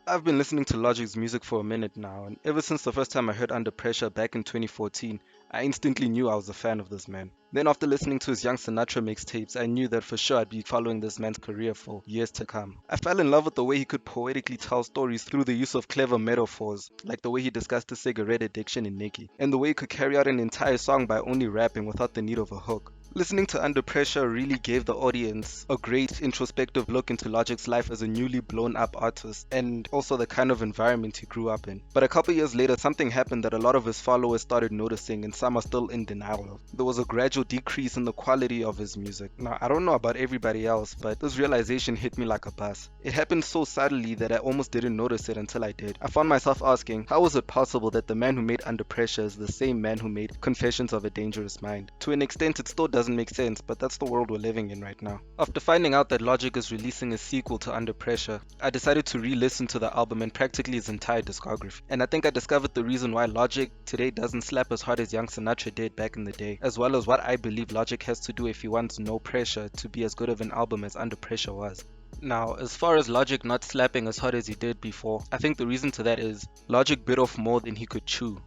I've been listening to Logic's music for a minute now, and ever since the first time I heard Under Pressure back in 2014, I instantly knew I was a fan of this man. Then after listening to his Young Sinatra mixtapes, I knew that for sure I'd be following this man's career for years to come. I fell in love with the way he could poetically tell stories through the use of clever metaphors, like the way he discussed his cigarette addiction in Nicki, and the way he could carry out an entire song by only rapping without the need of a hook. Listening to Under Pressure really gave the audience a great introspective look into Logic's life as a newly blown up artist and also the kind of environment he grew up in. But a couple years later, something happened that a lot of his followers started noticing and some are still in denial of. There was a gradual decrease in the quality of his music. Now, I don't know about everybody else, but this realization hit me like a bus. It happened so subtly that I almost didn't notice it until I did. I found myself asking, how is it possible that the man who made Under Pressure is the same man who made Confessions of a Dangerous Mind? To an extent, it still doesn't make sense, but that's the world we're living in right now. After finding out that Logic is releasing a sequel to Under Pressure, I decided to re-listen to the album and practically his entire discography. And I think I discovered the reason why Logic today doesn't slap as hard as Young Sinatra did back in the day, as well as what I believe Logic has to do if he wants No Pressure to be as good of an album as Under Pressure was. Now, as far as Logic not slapping as hard as he did before, I think the reason to that is Logic bit off more than he could chew.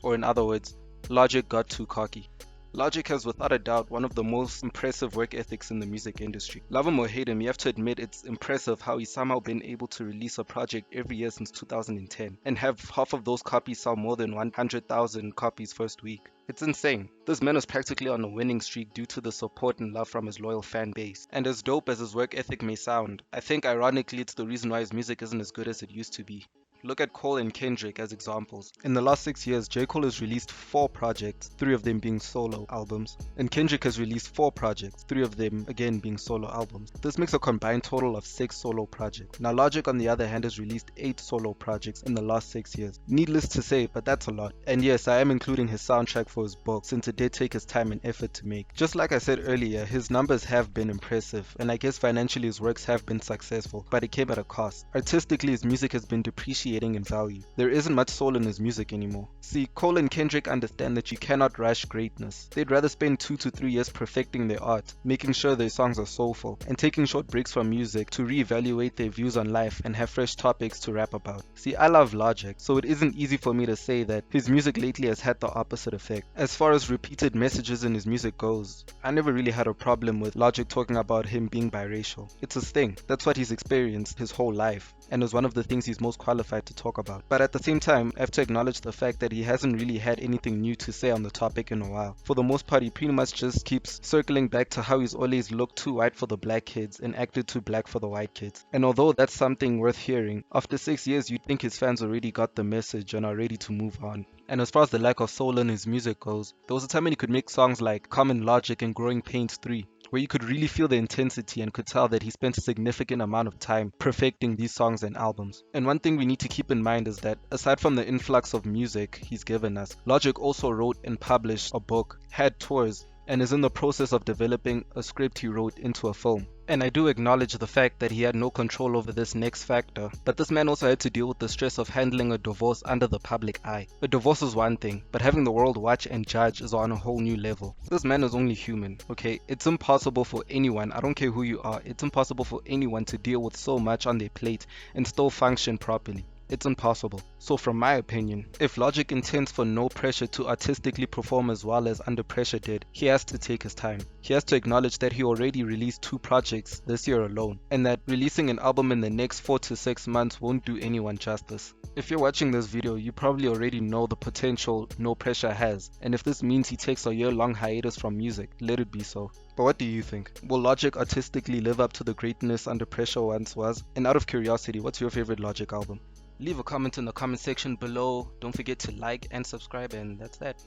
Or in other words, Logic got too cocky. Logic has without a doubt one of the most impressive work ethics in the music industry. Love him or hate him, you have to admit it's impressive how he's somehow been able to release a project every year since 2010 and have half of those copies sell more than 100,000 copies first week. It's insane. This man is practically on a winning streak due to the support and love from his loyal fan base. And as dope as his work ethic may sound, I think ironically it's the reason why his music isn't as good as it used to be. Look at Cole and Kendrick as examples. In the last 6 years, J. Cole has released 4 projects, 3 of them being solo albums, and Kendrick has released 4 projects, 3 of them again being solo albums. This makes a combined total of 6 solo projects. Now Logic on the other hand has released 8 solo projects in the last 6 years. Needless to say, but that's a lot. And yes, I am including his soundtrack for his book since it did take his time and effort to make. Just like I said earlier, his numbers have been impressive, and I guess financially his works have been successful, but it came at a cost. Artistically, his music has been depreciating in value. There isn't much soul in his music anymore. See, Cole and Kendrick understand that you cannot rush greatness. They'd rather spend 2 to 3 years perfecting their art, making sure their songs are soulful, and taking short breaks from music to reevaluate their views on life and have fresh topics to rap about. See, I love Logic, so it isn't easy for me to say that his music lately has had the opposite effect. As far as repeated messages in his music goes, I never really had a problem with Logic talking about him being biracial. It's his thing. That's what he's experienced his whole life, and is one of the things he's most qualified to talk about. But at the same time, I have to acknowledge the fact that he hasn't really had anything new to say on the topic in a while. For the most part, he pretty much just keeps circling back to how he's always looked too white for the black kids and acted too black for the white kids. And although that's something worth hearing, after 6 years you'd think his fans already got the message and are ready to move on. And as far as the lack of soul in his music goes, there was a time when he could make songs like Common Logic and Growing Pains 3, where you could really feel the intensity and could tell that he spent a significant amount of time perfecting these songs and albums. And one thing we need to keep in mind is that aside from the influx of music he's given us, Logic also wrote and published a book, had tours, and is in the process of developing a script he wrote into a film. And I do acknowledge the fact that he had no control over this next factor, but this man also had to deal with the stress of handling a divorce under the public eye. A divorce is one thing, but having the world watch and judge is on a whole new level. This man is only human, okay? It's impossible for anyone, I don't care who you are, it's impossible for anyone to deal with so much on their plate and still function properly. It's impossible. So from my opinion, if Logic intends for No Pressure to artistically perform as well as Under Pressure did, he has to take his time. He has to acknowledge that he already released 2 projects this year alone, and that releasing an album in the next 4 to 6 months won't do anyone justice. If you're watching this video, you probably already know the potential No Pressure has, and if this means he takes a year-long hiatus from music, let it be so. But what do you think? Will Logic artistically live up to the greatness Under Pressure once was? And out of curiosity, what's your favorite Logic album? Leave a comment in the comment section below. Don't forget to like and subscribe, and that's that.